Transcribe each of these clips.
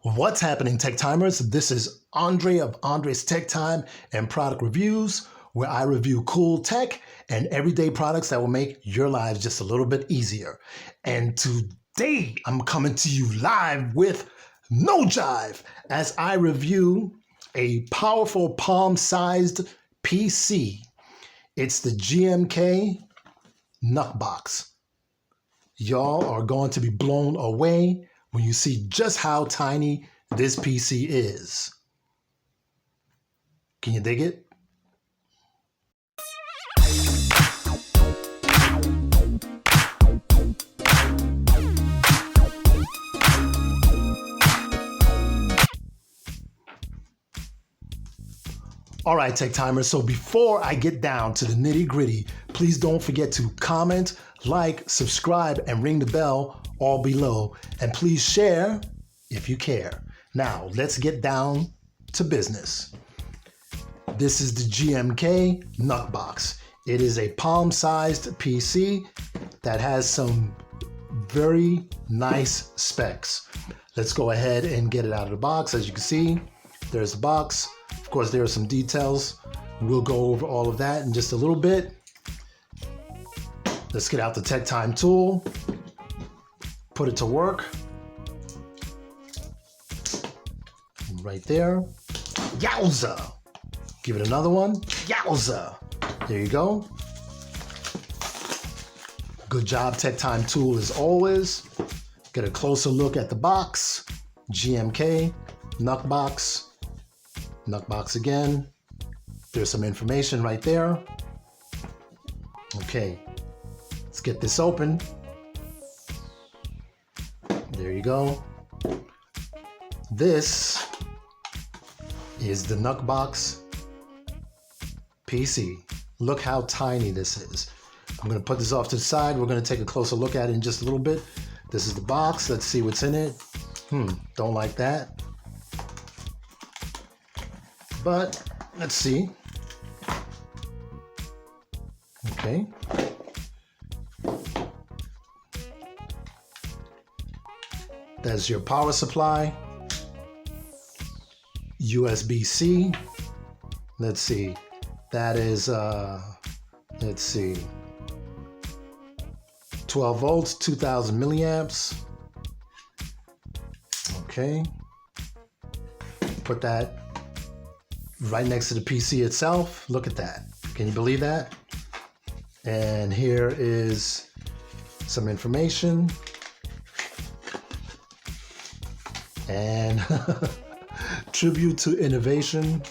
What's happening, Tech Timers? This is Andre of Andre's Tech Time and Product Reviews, where I review cool tech and everyday products that will make your lives just a little bit easier. And today I'm coming to you live with no jive as I review a powerful palm-sized PC. It's the GMK NUCBox. Y'all are going to be blown away when you see just how tiny this PC is. Can you dig it? All right, Tech Timers, so before I get down to the nitty-gritty, please don't forget to comment, like, subscribe, and ring the bell all below. And please share if you care. Now, let's get down to business. This is the GMK NUCBox. It is a palm-sized PC that has some very nice specs. Let's go ahead and get it out of the box. As you can see, there's the box. Of course, there are some details. We'll go over all of that in just a little bit. Let's get out the Tech Time tool, put it to work. Right there. Yowza! Give it another one. Yowza! There you go. Good job, Tech Time tool, as always. Get a closer look at the box. GMK NUCBox. NUCBox again. There's some information right there. Okay, let's get this open. There you go. This is the NUCBox PC. Look how tiny this is. I'm gonna put this off to the side. We're gonna take a closer look at it in just a little bit. This is the box. Let's see what's in it. Don't like that. But let's see. Okay. That's your power supply. USB-C. Let's see. That is, let's see. 12 volts, 2000 milliamps. Okay. Put that right next to the PC itself. Look at that. Can you believe that? And here is some information. And tribute to innovation.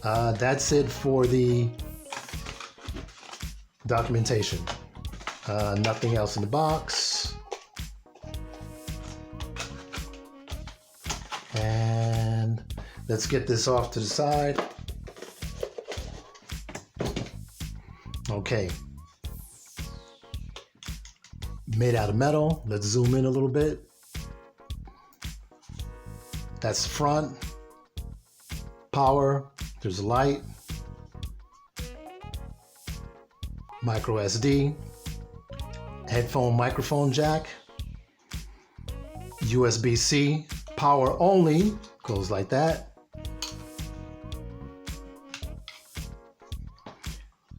That's it for the documentation. Nothing else in the box. And let's get this off to the side. Okay. Made out of metal. Let's zoom in a little bit. That's front. Power. There's a light. Micro SD. Headphone microphone jack. USB-C. Power only. Goes like that.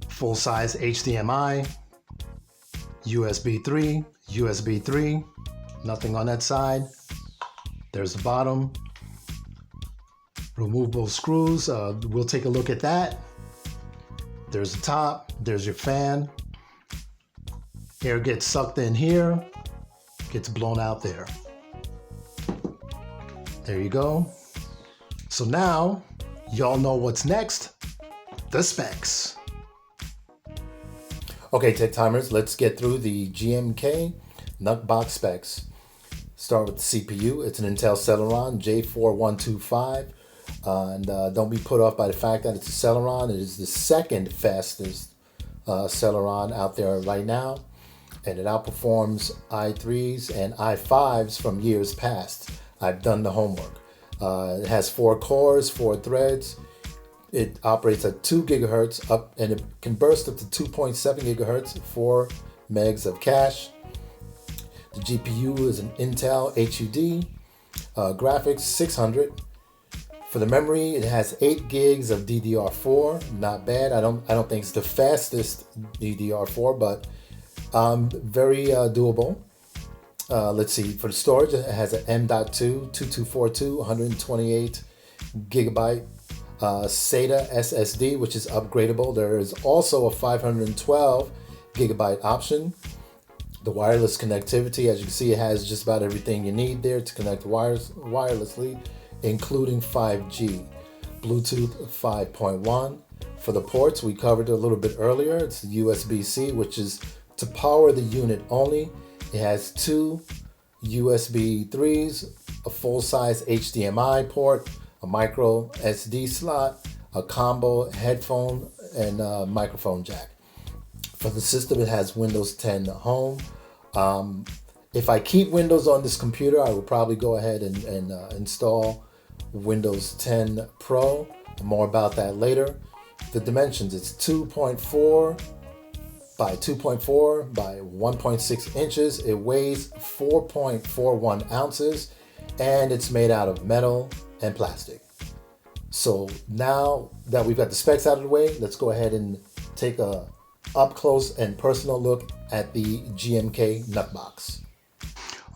Full-size HDMI. USB 3. USB 3. Nothing on that side. There's the bottom. Removable screws. We'll take a look at that. There's the top. There's your fan. Air gets sucked in here. Gets blown out there. There you go. So now, y'all know what's next. The specs. Okay, Tech Timers, let's get through the GMK NUCBox specs. Start with the CPU. It's an Intel Celeron J4125. And don't be put off by the fact that it's a Celeron. It is the second fastest Celeron out there right now. And it outperforms i3s and i5s from years past. I've done the homework. It has 4 cores, 4 threads. It operates at 2 gigahertz up, and it can burst up to 2.7 gigahertz, 4 megs of cache. The GPU is an Intel HUD. Graphics 600. For the memory, it has 8 gigs of DDR4. Not bad. I don't think it's the fastest DDR4, but very doable. Let's see. For the storage, it has an M.2 2242 128 gigabyte SATA SSD, which is upgradable. There is also a 512 gigabyte option. The wireless connectivity, as you can see, it has just about everything you need there to connect wirelessly, including 5G, Bluetooth 5.1. For the ports, we covered it a little bit earlier. It's USB-C, which is to power the unit only. It has 2 USB 3s, a full-size HDMI port, a micro SD slot, a combo headphone, and a microphone jack. For the system, it has Windows 10 Home. If I keep Windows on this computer, I will probably go ahead and install Windows 10 Pro. More about that later. The dimensions, it's 2.4 by 2.4 by 1.6 inches. It weighs 4.41 ounces, and it's made out of metal and plastic. So now that we've got the specs out of the way, let's go ahead and take a up close and personal look at the GMK NUCBox.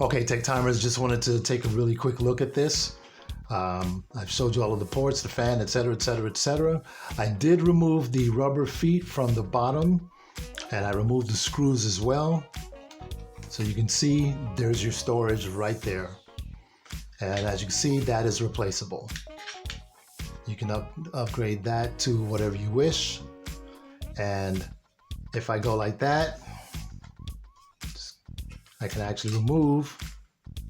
Okay, Tech Timers, just wanted to take a really quick look at this. I've showed you all of the ports, the fan, etc., etc., etc. I did remove the rubber feet from the bottom, and I removed the screws as well. So you can see there's your storage right there. And as you can see, that is replaceable. You can upgrade that to whatever you wish. And if I go like that, I can actually remove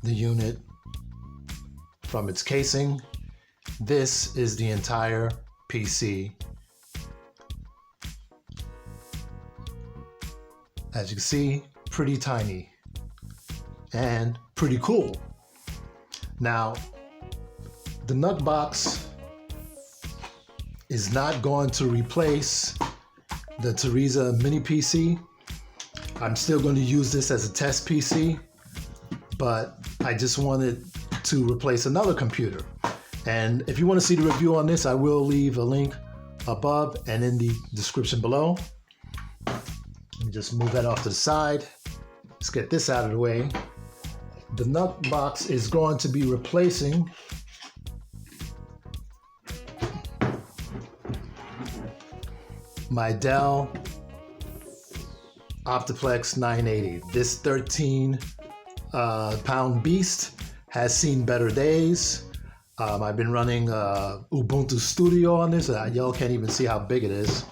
the unit from its casing. This is the entire PC. As you can see, pretty tiny and pretty cool. Now, the NUCBox is not going to replace the Teresa mini PC. I'm still going to use this as a test PC, but I just wanted to replace another computer. And if you want to see the review on this, I will leave a link above and in the description below. Let me just move that off to the side. Let's get this out of the way. The NUCBox is going to be replacing my Dell Optiplex 980. This 13-pound beast has seen better days. I've been running Ubuntu Studio on this. Y'all can't even see how big it is.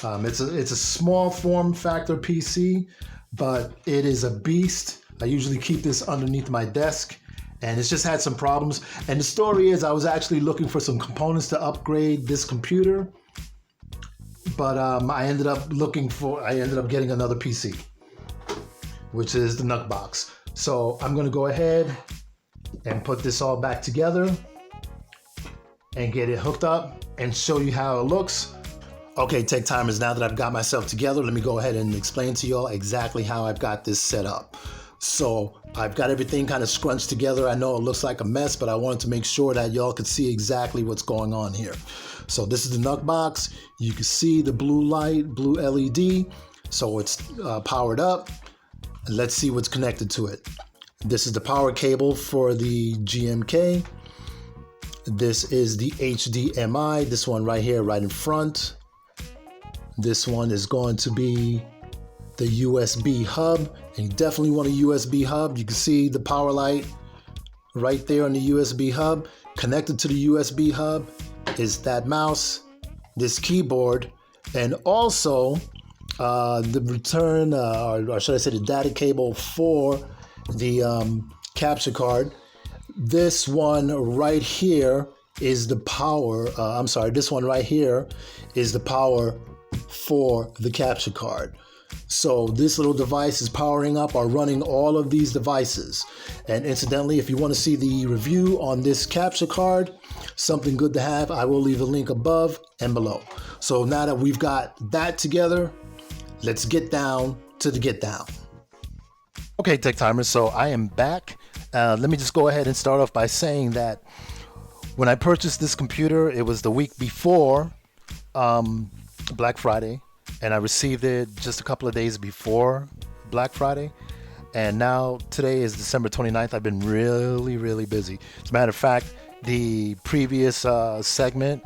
It's a small form factor PC, but it is a beast. I usually keep this underneath my desk, and it's just had some problems. And the story is, I was actually looking for some components to upgrade this computer, but I ended up getting another PC, which is the NUCBox. So I'm going to go ahead and put this all back together and get it hooked up and show you how it looks. Okay, Tech Timers, now that I've got myself together, let me go ahead and explain to y'all exactly how I've got this set up. So I've got everything kind of scrunched together. I know it looks like a mess, but I wanted to make sure that y'all could see exactly what's going on here. So this is the NUCBox. You can see the blue light, blue LED. So it's powered up. Let's see what's connected to it. This is the power cable for the GMK. This is the HDMI, this one right here, right in front. This one is going to be the USB hub, and you definitely want a USB hub. You can see the power light right there on the USB hub. Connected to the USB hub is that mouse, this keyboard, and also the return, or should I say the data cable for the capture card. This one right here is the power, this one right here is the power for the capture card. So this little device is powering up or running all of these devices. And incidentally, if you want to see the review on this capture card, something good to have, I will leave a link above and below. So now that we've got that together, let's get down to the get down. Okay, Tech Timers, so I am back Let me just go ahead and start off by saying that when I purchased this computer, it was the week before Black Friday, and I received it just a couple of days before Black Friday. And now today is December 29th. I've been really busy. As a matter of fact, the previous segment,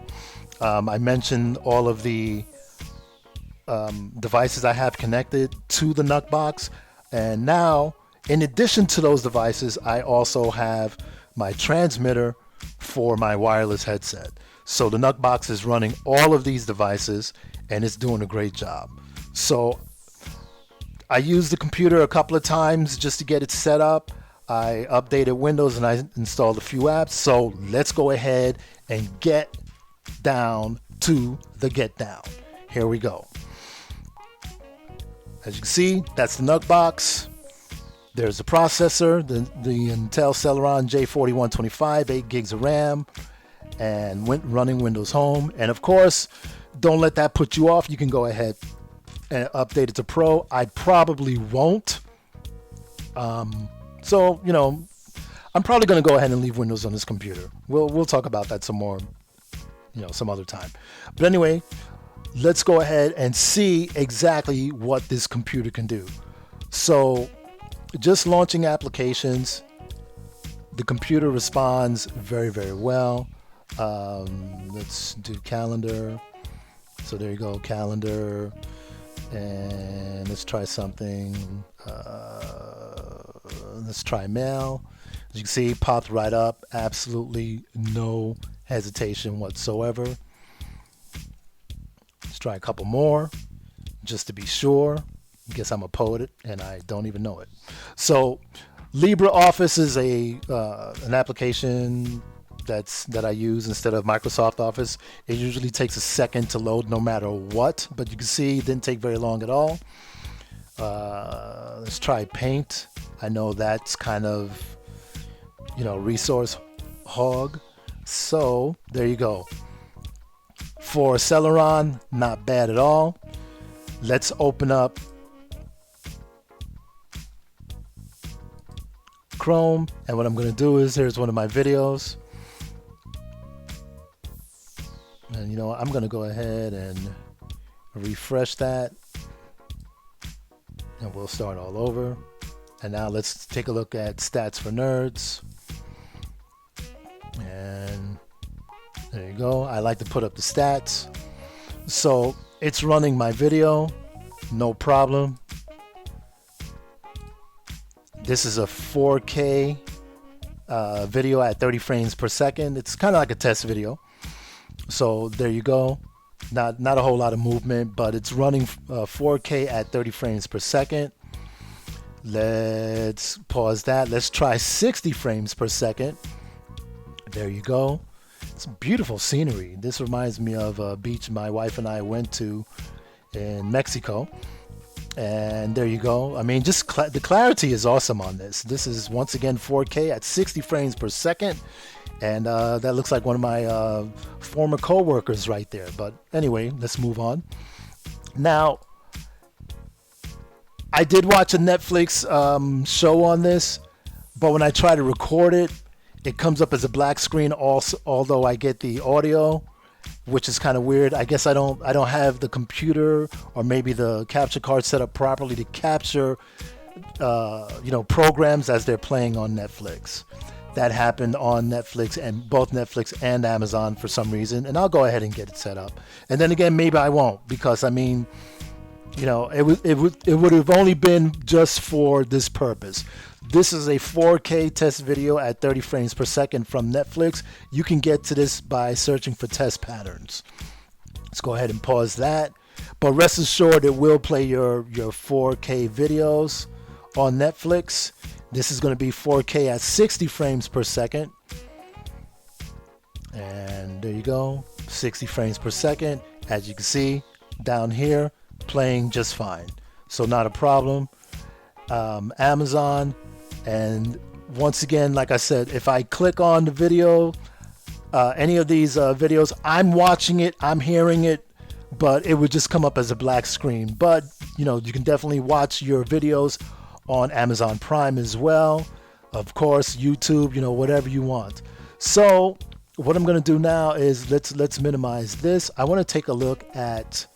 I mentioned all of the devices I have connected to the NUCBox. And now, in addition to those devices, I also have my transmitter for my wireless headset. So the NUCBox is running all of these devices, and it's doing a great job. So I used the computer a couple of times just to get it set up. I updated Windows and I installed a few apps. So let's go ahead and get down to the get down. Here we go. As you can see, that's the NUCBox. There's the processor, the Intel Celeron J4125, 8 gigs of RAM, and running Windows Home. And of course, don't let that put you off. You can go ahead and update it to Pro. I probably won't. So, you know, I'm probably going to go ahead and leave Windows on this computer. We'll talk about that some more, you know, some other time. But anyway, let's go ahead and see exactly what this computer can do. So, just launching applications, the computer responds very well. Let's do calendar. So there you go, calendar. And let's try something. Let's try mail. As you can see, popped right up. Absolutely no hesitation whatsoever. Let's try a couple more just to be sure. I guess I'm a poet and I don't even know it. So LibreOffice is an application that I use instead of Microsoft Office. It usually takes a second to load no matter what, but you can see it didn't take very long at all. Let's try Paint. I know that's kind of, you know, resource hog. So there you go. For Celeron, not bad at all. Let's open up Chrome, and what I'm going to do is, here's one of my videos, and you know, I'm going to go ahead and refresh that, and we'll start all over. And now let's take a look at Stats for Nerds, and there you go. I like to put up the stats. So it's running my video, no problem. This is a 4K video at 30 frames per second. It's kind of like a test video. So there you go. Not a whole lot of movement, but it's running 4K at 30 frames per second. Let's pause that. Let's try 60 frames per second. There you go. It's beautiful scenery. This reminds me of a beach my wife and I went to in Mexico. And there you go. I mean, just the clarity is awesome on this. This is once again 4K at 60 frames per second. And that looks like one of my former co-workers right there. But anyway, let's move on. Now, I did watch a Netflix show on this, but when I try to record it, it comes up as a black screen also, although I get the audio, which is kind of weird. I guess I don't have the computer or maybe the capture card set up properly to capture you know, programs as they're playing on Netflix. That happened on Netflix, and both Netflix and Amazon for some reason, and I'll go ahead and get it set up. And then again, maybe I won't, because I mean, you know, it would have only been just for this purpose. This is a 4K test video at 30 frames per second from Netflix. You can get to this by searching for test patterns. Let's go ahead and pause that. But rest assured, it will play your 4K videos on Netflix. This is going to be 4K at 60 frames per second. And there you go, 60 frames per second. As you can see down here, playing just fine. So not a problem. Amazon, and once again, like I said, if I click on the video, any of these videos, I'm watching it, I'm hearing it, but it would just come up as a black screen. But you know, you can definitely watch your videos on Amazon Prime as well. of course, YouTube, whatever you want. So what I'm going to do now is let's minimize this. I want to take a look at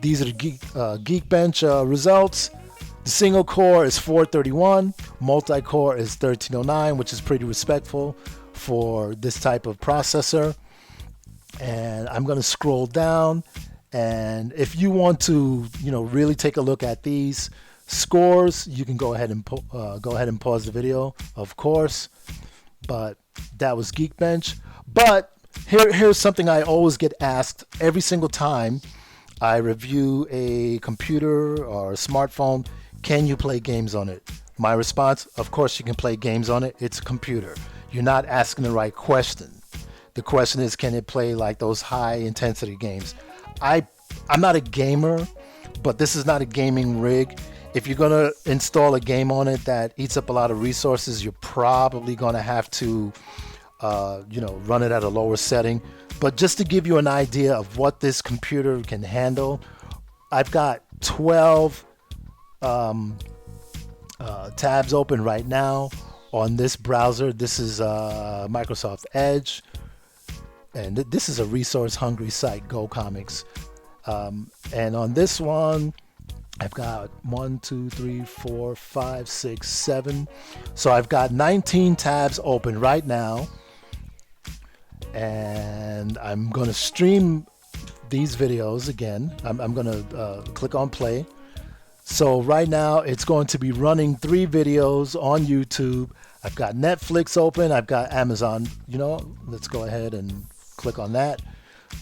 these are the Geekbench results. The single core is 431, multi-core is 1309, which is pretty respectful for this type of processor. And I'm going to scroll down, and if you want to, really take a look at these scores, you can go ahead and pause the video, of course. But that was Geekbench. But here's something I always get asked every single time I review a computer or a smartphone. Can you play games on it? My response, of course you can play games on it. It's a computer. You're not asking the right question. The question is, can it play like those high intensity games? I'm not a gamer, but this is not a gaming rig. If you're going to install a game on it that eats up a lot of resources, you're probably going to have to run it at a lower setting. But just to give you an idea of what this computer can handle, I've got 12 tabs open right now on this browser. This is Microsoft Edge, and this is a resource-hungry site, Go Comics. And on this one, I've got 1, 2, 3, 4, 5, 6, 7. So I've got 19 tabs open right now. And I'm going to stream these videos again. I'm going to click on play. So right now it's going to be running 3 videos on YouTube. I've got Netflix open. I've got Amazon. Let's go ahead and click on that.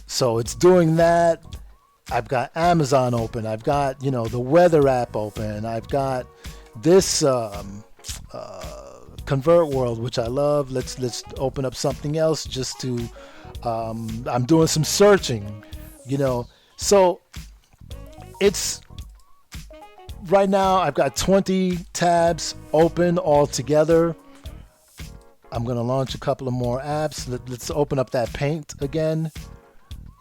So it's doing that. I've got Amazon open. I've got, the weather app open. I've got this Convert World, which I love. Let's open up something else just to, I'm doing some searching, So it's, right now I've got 20 tabs open all together. I'm going to launch a couple of more apps. Let's open up that Paint again,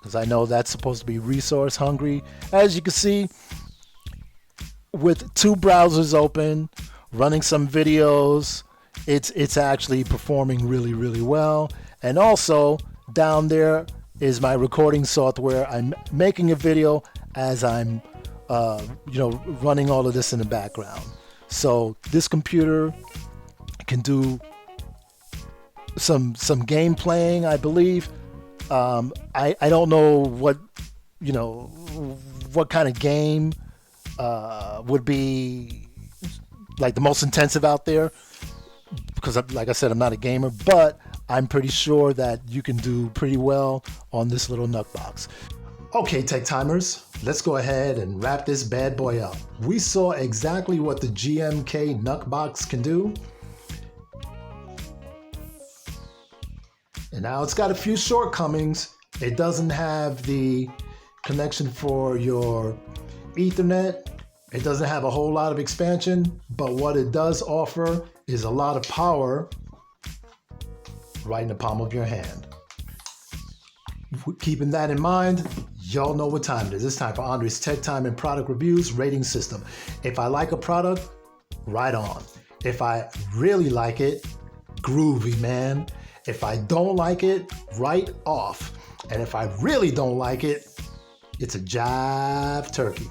because I know that's supposed to be resource hungry. As you can see, with 2 browsers open, running some videos, it's actually performing really, really well. And also down there is my recording software. I'm making a video as I'm running all of this in the background. So this computer can do some game playing, I believe. I don't know what kind of game would be like the most intensive out there, because like I said, I'm not a gamer, but I'm pretty sure that you can do pretty well on this little NUCBox. Okay, Tech Timers, let's go ahead and wrap this bad boy up. We saw exactly what the GMK NUCBox can do. And now it's got a few shortcomings. It doesn't have the connection for your Ethernet. It doesn't have a whole lot of expansion, but what it does offer is a lot of power right in the palm of your hand. Keeping that in mind, y'all know what time it is. It's time for Andre's Tech Time and Product Reviews rating system. If I like a product, right on. If I really like it, groovy, man. If I don't like it, right off. And if I really don't like it, it's a jive turkey.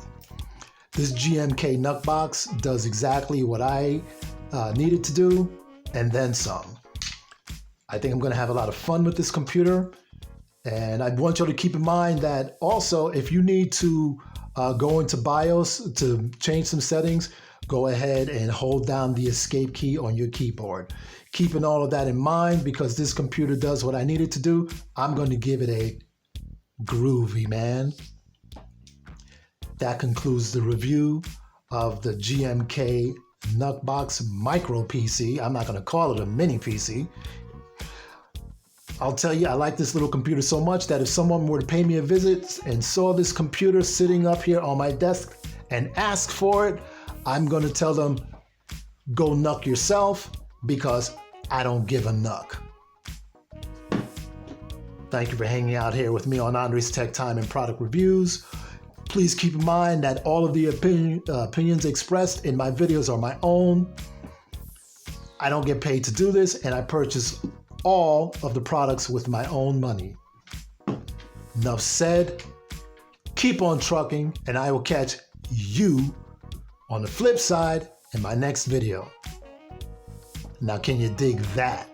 This GMK NUCBox does exactly what I needed to do, and then some. I think I'm going to have a lot of fun with this computer. And I want you to keep in mind that also, if you need to go into BIOS to change some settings, go ahead and hold down the escape key on your keyboard. Keeping all of that in mind, because this computer does what I need it to do, I'm going to give it a groovy, man. That concludes the review of the GMK NUCBox Micro PC. I'm not going to call it a mini PC. I'll tell you, I like this little computer so much that if someone were to pay me a visit and saw this computer sitting up here on my desk and ask for it, I'm going to tell them, go nuck yourself, because I don't give a nuck. Thank you for hanging out here with me on Andre's Tech Time and Product Reviews. Please keep in mind that all of the opinions expressed in my videos are my own. I don't get paid to do this, and I purchase all of the products with my own money. Enough said. Keep on trucking, and I will catch you on the flip side in my next video. Now, can you dig that?